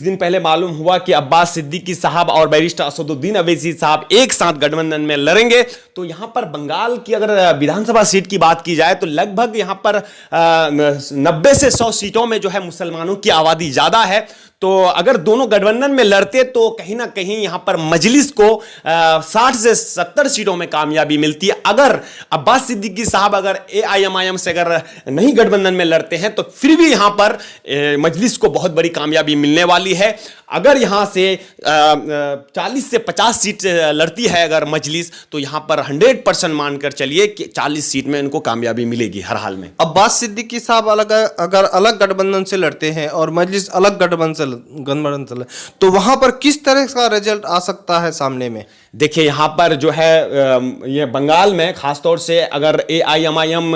दिन पहले मालूम हुआ कि अब्बास सिद्दीकी साहब और बैरिस्टर असदुद्दीन अवैसी साहब एक साथ गठबंधन में लड़ेंगे। तो यहां पर बंगाल की अगर विधानसभा सीट की बात की जाए तो लगभग यहां पर 90 से 100 सीटों में जो है मुसलमानों की आबादी ज्यादा है। तो अगर दोनों गठबंधन में लड़ते तो कहीं ना कहीं यहां पर मजलिस को 60 से 70 सीटों में कामयाबी मिलती है। अगर अब्बास सिद्दीकी साहब अगर AIMIM से अगर नहीं गठबंधन में लड़ते हैं तो फिर भी यहां पर मजलिस को बहुत बड़ी कामयाबी मिलने वाली है। अगर यहां से 40 से 50 सीट लड़ती है अगर मजलिस, तो यहां पर 100% मानकर चलिए कि 40 सीट में इनको कामयाबी मिलेगी हर हाल में। अब्बास सिद्दीकी साहब अगर अलग गठबंधन से लड़ते हैं और मजलिस अलग गठबंधन से तो वहां पर किस तरह का रिजल्ट आ सकता है सामने में? देखिए यहां पर जो है ये बंगाल में खासतौर से अगर AIMIM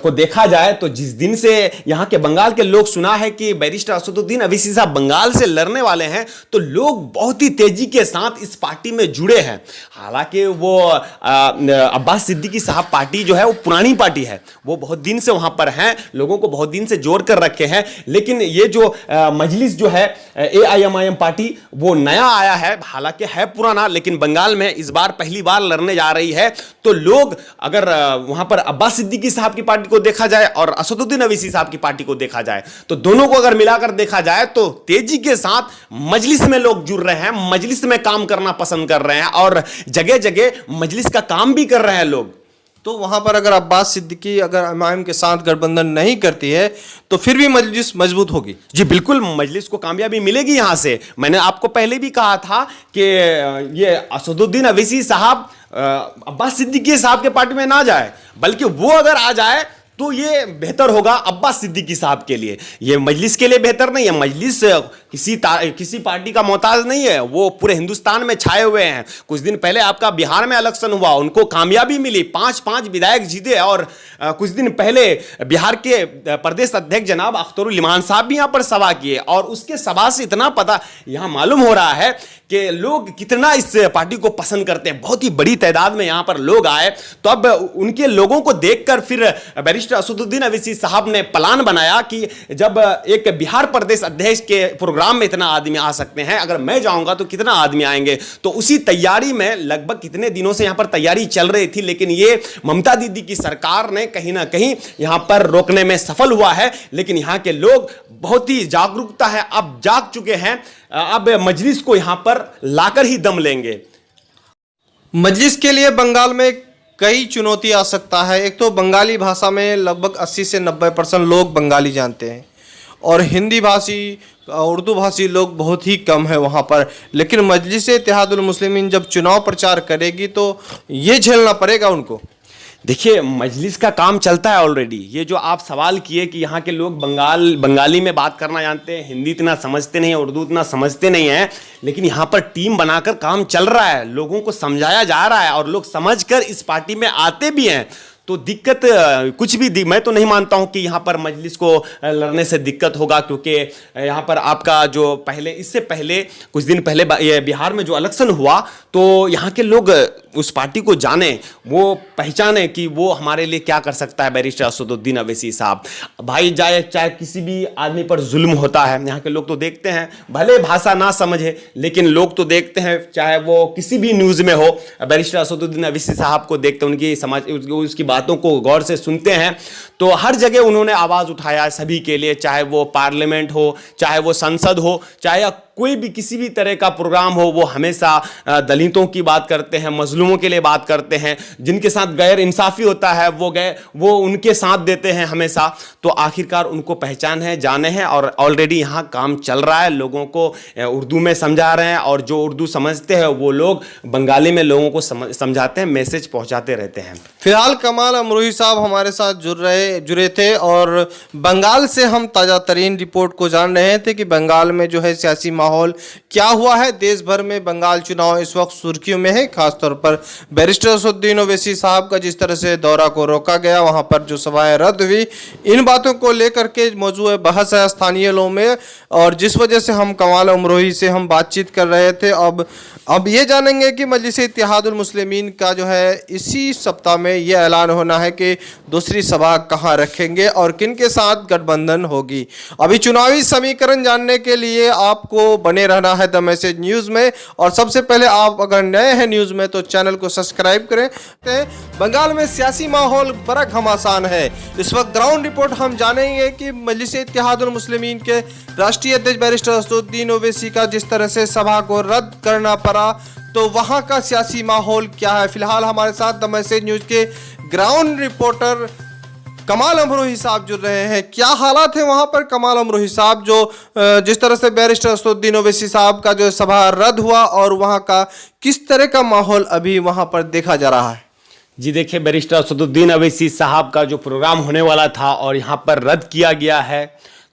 को देखा जाए तो जिस दिन से यहां के बंगाल के लोग सुना है कि बैरिस्टर असदुद्दीन अवैसी साहब बंगाल से लड़ने वाले हैं तो लोग बहुत ही तेजी के साथ इस पार्टी में जुड़े हैं। हालांकि वो अब्बास सिद्दीकी साहब पार्टी जो है वो पुरानी पार्टी है, वो बहुत दिन से वहां पर हैं, लोगों को बहुत दिन से जोड़ कर रखे हैं। लेकिन ये जो मजलिस जो है AIMIM पार्टी वो नया आया है, हालांकि है पुराना, लेकिन बंगाल में इस बार पहली बार लड़ने जा रही है। तो लोग अगर वहां पर अब्बास सिद्दीकी साहब की पार्टी को देखा जाए और असदुद्दीन अवैसी साहब की पार्टी को देखा जाए तो दोनों को अगर मिलाकर देखा जाए तो तेजी के साथ मजलिस में लोग जुड़ रहे हैं, मजलिस में काम करना पसंद कर रहे हैं और जगह जगह मजलिस का काम भी कर रहे हैं लोग। तो वहां पर अगर अब्बास सिद्दीकी अगर इमाम के साथ गठबंधन नहीं करती है तो फिर भी मजलिस मजबूत होगी। जी बिल्कुल, मजलिस को कामयाबी मिलेगी। यहां से मैंने आपको पहले भी कहा था कि ये असदुद्दीन अवैसी साहब अब्बास सिद्दीकी साहब के पार्टी में ना जाए, बल्कि वो अगर आ जाए तो ये बेहतर होगा अब्बास सिद्दीकी साहब के लिए। ये मजलिस के लिए बेहतर नहीं है। मजलिस किसी पार्टी का मोहताज नहीं है, वो पूरे हिंदुस्तान में छाए हुए हैं। कुछ दिन पहले आपका बिहार में इलेक्शन हुआ, उनको कामयाबी मिली, 5 विधायक जीते। और कुछ दिन पहले बिहार के प्रदेश अध्यक्ष जनाब अख्तरुल इमान साहब भी यहां पर सभा किए और उसके सभा से इतना पता यहां मालूम हो रहा है कि लोग कितना इस पार्टी को पसंद करते हैं। बहुत ही बड़ी तादाद में यहां पर लोग आए। तो अब उनके लोगों को देखकर फिर बैरिस्टर असदुद्दीन अवैसी साहब ने प्लान बनाया कि जब एक बिहार प्रदेश अध्यक्ष के प्रोग्राम में इतना आदमी आ सकते हैं, अगर मैं जाऊंगा तो कितना आदमी आएंगे। तो उसी तैयारी में लगभग कितने दिनों से यहां पर तैयारी चल रही थी, लेकिन ये ममता दीदी की सरकार ने कहीं ना कहीं यहां पर रोकने में सफल हुआ है। लेकिन यहां के लोग बहुत ही जागरूकता है, अब जाग चुके हैं, अब मजलिस को यहां पर लाकर ही दम लेंगे। मजलिस के लिए बंगाल में कई चुनौती आ सकता है। एक तो बंगाली भाषा में लगभग 80 से 90% लोग बंगाली जानते हैं और हिंदी भाषी उर्दू भाषी लोग बहुत ही कम है वहाँ पर। लेकिन मजलिस इत्तेहादुल मुस्लिमीन जब चुनाव प्रचार करेगी तो ये झेलना पड़ेगा उनको। देखिए मजलिस का काम चलता है ऑलरेडी। ये जो आप सवाल किए कि यहाँ के लोग बंगाली में बात करना जानते हैं, हिंदी इतना समझते नहीं है, उर्दू इतना समझते नहीं है, लेकिन यहाँ पर टीम बनाकर काम चल रहा है, लोगों को समझाया जा रहा है और लोग समझकर इस पार्टी में आते भी हैं। तो दिक्कत कुछ भी मैं तो नहीं मानता हूं कि यहाँ पर मजलिस को लड़ने से दिक्कत होगा, क्योंकि यहाँ पर आपका जो इससे पहले कुछ दिन पहले ये बिहार में जो इलेक्शन हुआ तो यहाँ के लोग उस पार्टी को जाने, वो पहचाने कि वो हमारे लिए क्या कर सकता है बैरिस्टर असदुद्दीन अवैसी साहब। भाई चाहे किसी भी आदमी पर जुल्म होता है, यहाँ के लोग तो देखते हैं, भले भाषा ना समझे लेकिन लोग तो देखते हैं, चाहे वो किसी भी न्यूज़ में हो, बैरिस्टर असदुद्दीन अवैसी साहब को देखते हैं, उनकी उसकी बातों को गौर से सुनते हैं। तो हर जगह उन्होंने आवाज़ उठाया सभी के लिए, चाहे वो पार्लियामेंट हो, चाहे वो संसद हो, चाहे कोई भी किसी भी तरह का प्रोग्राम हो, वो हमेशा दलितों की बात करते हैं, मजलूमों के लिए बात करते हैं, जिनके साथ गैर इंसाफी होता है वो उनके साथ देते हैं हमेशा। तो आखिरकार उनको पहचान है, जाने हैं और ऑलरेडी यहाँ काम चल रहा है, लोगों को उर्दू में समझा रहे हैं और जो उर्दू समझते हैं वो लोग बंगाली में लोगों को समझाते हैं, मैसेज पहुँचाते रहते हैं। फिलहाल कमाल अमरोही साहब हमारे साथ जुड़े थे और बंगाल से हम ताज़ा तरीन रिपोर्ट को जान रहे थे कि बंगाल में जो है सियासी माहौल क्या हुआ है। देश भर में बंगाल चुनाव इस वक्त सुर्खियों में है, खासतौर पर बैरिस्टर असदुद्दीन ओवैसी साहब का जिस तरह से दौरा को रोका गया, वहां पर जो सभाएं रद्द हुई, इन बातों को लेकर के मौजूद बहस है स्थानीय लोगों में और जिस वजह से हम कमाल अमरोही से हम बातचीत कर रहे थे। अब ये जानेंगे कि मजलिस इत्तेहादुल मुस्लिमीन का जो है इसी सप्ताह में ये ऐलान होना है कि दूसरी सभा कहाँ रखेंगे और किन के साथ गठबंधन होगी। अभी चुनावी समीकरण जानने के लिए आपको आपको बने रहना है द मैसेज न्यूज़ में। और सबसे पहले आप अगर नए हैं न्यूज़ में तो चैनल को सब्सक्राइब करें। बंगाल में सियासी माहौल बड़ा घमासान है। इस वक्त ग्राउंड रिपोर्ट हम जानेंगे कि मजलिस इत्तेहादुल मुस्लिमीन के राष्ट्रीय अध्यक्ष बैरिस्टर असदुद्दीन ओवैसी का जिस तरह से सभा को रद्द करना पड़ा, तो वहां का सियासी माहौल क्या है। फिलहाल हमारे साथ द मैसेज न्यूज़ के ग्राउंड रिपोर्टर कमाल अमरोही साहब जुड़ रहे हैं। क्या हालात है वहां पर कमाल अमरोही साहब, जो जिस तरह से बैरिस्टर असदुद्दीन ओवैसी साहब का जो सभा रद्द हुआ और वहां का किस तरह का माहौल अभी वहां पर देखा जा रहा है? जी देखिए, बैरिस्टर असदुद्दीन ओवैसी साहब का जो प्रोग्राम होने वाला था और यहाँ पर रद्द किया गया है,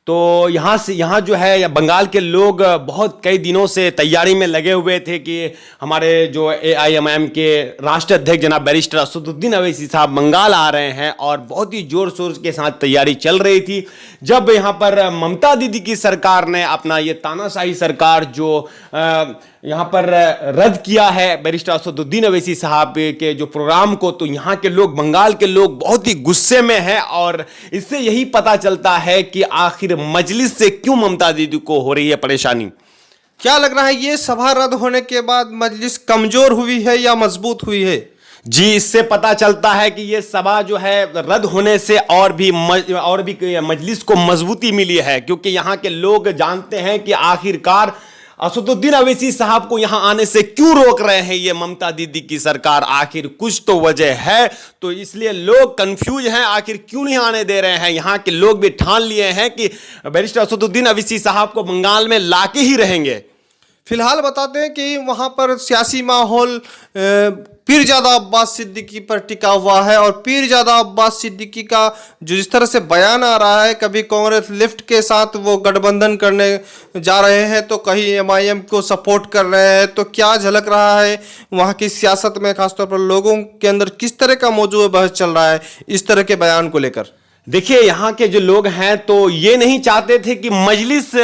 तो यहाँ जो है बंगाल के लोग बहुत कई दिनों से तैयारी में लगे हुए थे कि हमारे जो AIMIM के राष्ट्रीय अध्यक्ष जनाब बैरिस्टर असदुद्दीन ओवैसी साहब बंगाल आ रहे हैं और बहुत ही जोर शोर के साथ तैयारी चल रही थी। जब यहाँ पर ममता दीदी की सरकार ने अपना ये तानाशाही सरकार जो यहाँ पर रद्द किया है बैरिस्टर असदुद्दीन ओवैसी साहब के जो प्रोग्राम को, तो यहाँ के लोग, बंगाल के लोग बहुत ही गुस्से में हैं। और इससे यही पता चलता है कि आखिर मजलिस से क्यों ममता दीदी को हो रही है परेशानी। क्या लग रहा है ये सभा रद्द होने के बाद मजलिस कमजोर हुई है या मजबूत हुई है? जी, इससे पता चलता है कि ये सभा जो है रद्द होने से और भी मजलिस को मजबूती मिली है, क्योंकि यहाँ के लोग जानते हैं कि आखिरकार असदुद्दीन ओवैसी साहब को यहां आने से क्यों रोक रहे हैं ये ममता दीदी की सरकार। आखिर कुछ तो वजह है, तो इसलिए लोग कंफ्यूज हैं आखिर क्यों नहीं आने दे रहे हैं। यहाँ के लोग भी ठान लिए हैं कि बैरिस्टर असदुद्दीन ओवैसी साहब को बंगाल में लाके ही रहेंगे। फिलहाल बताते हैं कि वहां पर सियासी माहौल पीरजादा अब्बास सिद्दीकी पर टिका हुआ है। और पीरजादा अब्बास सिद्दीकी का जो जिस तरह से बयान आ रहा है, कभी कांग्रेस लेफ्ट के साथ वो गठबंधन करने जा रहे हैं तो कहीं MIM को सपोर्ट कर रहे हैं, तो क्या झलक रहा है वहाँ की सियासत में, खासतौर पर लोगों के अंदर किस तरह का मौजूद बहस चल रहा है इस तरह के बयान को लेकर? देखिए, यहाँ के जो लोग हैं तो ये नहीं चाहते थे कि मजलिस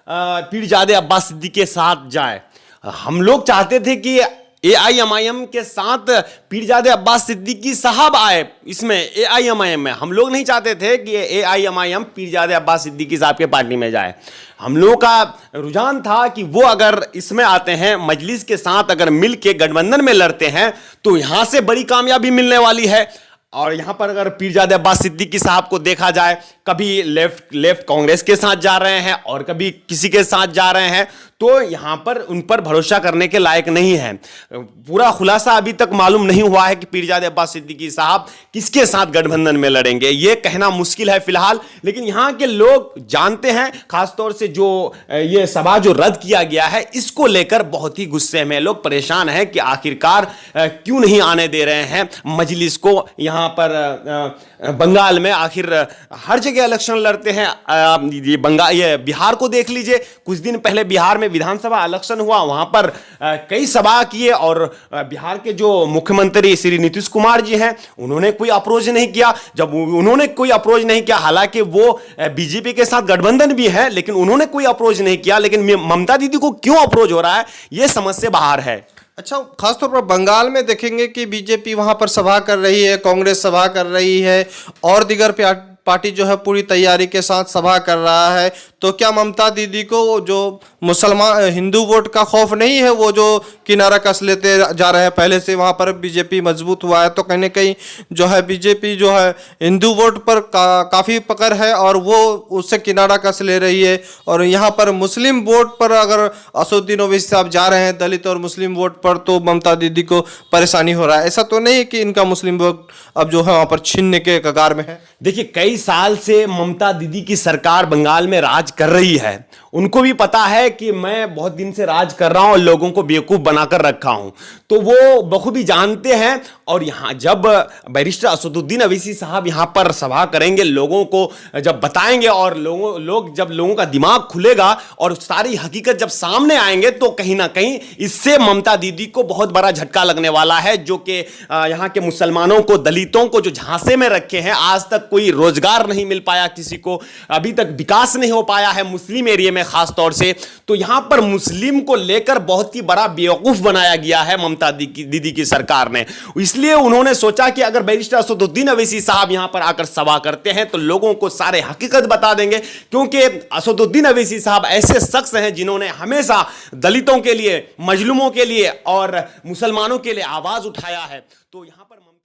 पीरजादे अब्बास सिद्दीकी के साथ जाए। हम लोग चाहते थे कि AIMIM के साथ पीरजादे अब्बास सिद्दीकी साहब आए इसमें AIMIM में। हम लोग नहीं चाहते थे कि AIMIM पीरजादे अब्बास सिद्दीकी साहब के पार्टी में जाए। हम लोगों का रुझान था कि वो अगर इसमें आते हैं, मजलिस के साथ अगर मिल के गठबंधन में लड़ते हैं तो यहाँ से बड़ी कामयाबी मिलने वाली है। और यहाँ पर अगर पीरजादे अब्बास सिद्दीकी साहब को देखा जाए, कभी लेफ्ट कांग्रेस के साथ जा रहे हैं और कभी किसी के साथ जा रहे हैं, तो यहाँ पर उन पर भरोसा करने के लायक नहीं है। पूरा खुलासा अभी तक मालूम नहीं हुआ है कि पीरजादे अब्बास सिद्दीकी साहब किसके साथ गठबंधन में लड़ेंगे, ये कहना मुश्किल है फिलहाल। लेकिन यहाँ के लोग जानते हैं, खासतौर से जो ये सभा जो रद्द किया गया है इसको लेकर बहुत ही गुस्से में लोग परेशान हैं कि आखिरकार क्यों नहीं आने दे रहे हैं मजलिस को यहाँ पर बंगाल में। आखिर हर जगह इलेक्शन लड़ते हैं। ये बिहार को देख लीजिए, कुछ दिन पहले बिहार में विधानसभा इलेक्शन हुआ, वहां पर कई सभा किए और बिहार के जो मुख्यमंत्री श्री नीतीश कुमार जी हैं उन्होंने कोई अप्रोच नहीं किया। जब उन्होंने कोई अप्रोच नहीं किया, हालांकि वो बीजेपी के साथ गठबंधन भी है, लेकिन उन्होंने कोई अप्रोच नहीं किया। लेकिन ममता दीदी को क्यों अप्रोच हो रहा है, ये समझ से बाहर है। अच्छा, खासतौर पर बंगाल में देखेंगे कि बीजेपी वहां पर सभा कर रही है, कांग्रेस सभा कर रही है और दीगर पार्टी जो है पूरी तैयारी के साथ सभा कर रहा है, तो क्या ममता दीदी को जो मुसलमान हिंदू वोट का खौफ नहीं है, वो जो किनारा कस लेते जा रहे हैं? पहले से वहाँ पर बीजेपी मजबूत हुआ है, तो कहीं ना कहीं जो है बीजेपी जो है हिंदू वोट पर काफ़ी पकड़ है और वो उससे किनारा कस ले रही है। और यहाँ पर मुस्लिम वोट पर अगर असदुद्दीन ओवैसी साहब जा रहे हैं, दलित और मुस्लिम वोट पर, तो ममता दीदी को परेशानी हो रहा है। ऐसा तो नहीं है कि इनका मुस्लिम वोट अब जो है वहाँ पर छीनने के कगार में है? देखिए, कई साल से ममता दीदी की सरकार बंगाल में राज कर रही है। उनको भी पता है कि मैं बहुत दिन से राज कर रहा हूं और लोगों को बेवकूफ बनाकर रखा हूं, तो वो बखूबी जानते हैं। और यहां जब बैरिस्टर असदुद्दीन ओवैसी साहब यहां पर सभा करेंगे, लोगों को जब बताएंगे और जब लोगों का दिमाग खुलेगा और सारी हकीकत जब सामने आएंगे, तो कहीं ना कहीं इससे ममता दीदी को बहुत बड़ा झटका लगने वाला है। जो कि यहां के मुसलमानों को, दलितों को जो झांसे में रखे हैं, आज तक कोई रोजगार नहीं मिल पाया किसी को, अभी तक विकास नहीं हो पाया है मुस्लिम एरिया में, में खास तौर से, तो यहां पर मुस्लिम को लेकर बहुत ही बड़ा बेवकूफ बनाया गया है ममता दीदी की सरकार ने। इसलिए उन्होंने सोचा कि अगर बैरिस्टर असदुद्दीन अवैसी साहब यहां पर आकर सभा करते हैं तो लोगों को सारे हकीकत बता देंगे, क्योंकि असदुद्दीन अवैसी साहब ऐसे शख्स हैं जिन्होंने हमेशा दलितों के लिए, मजलूमों के लिए और मुसलमानों के लिए आवाज उठाया है। तो यहां पर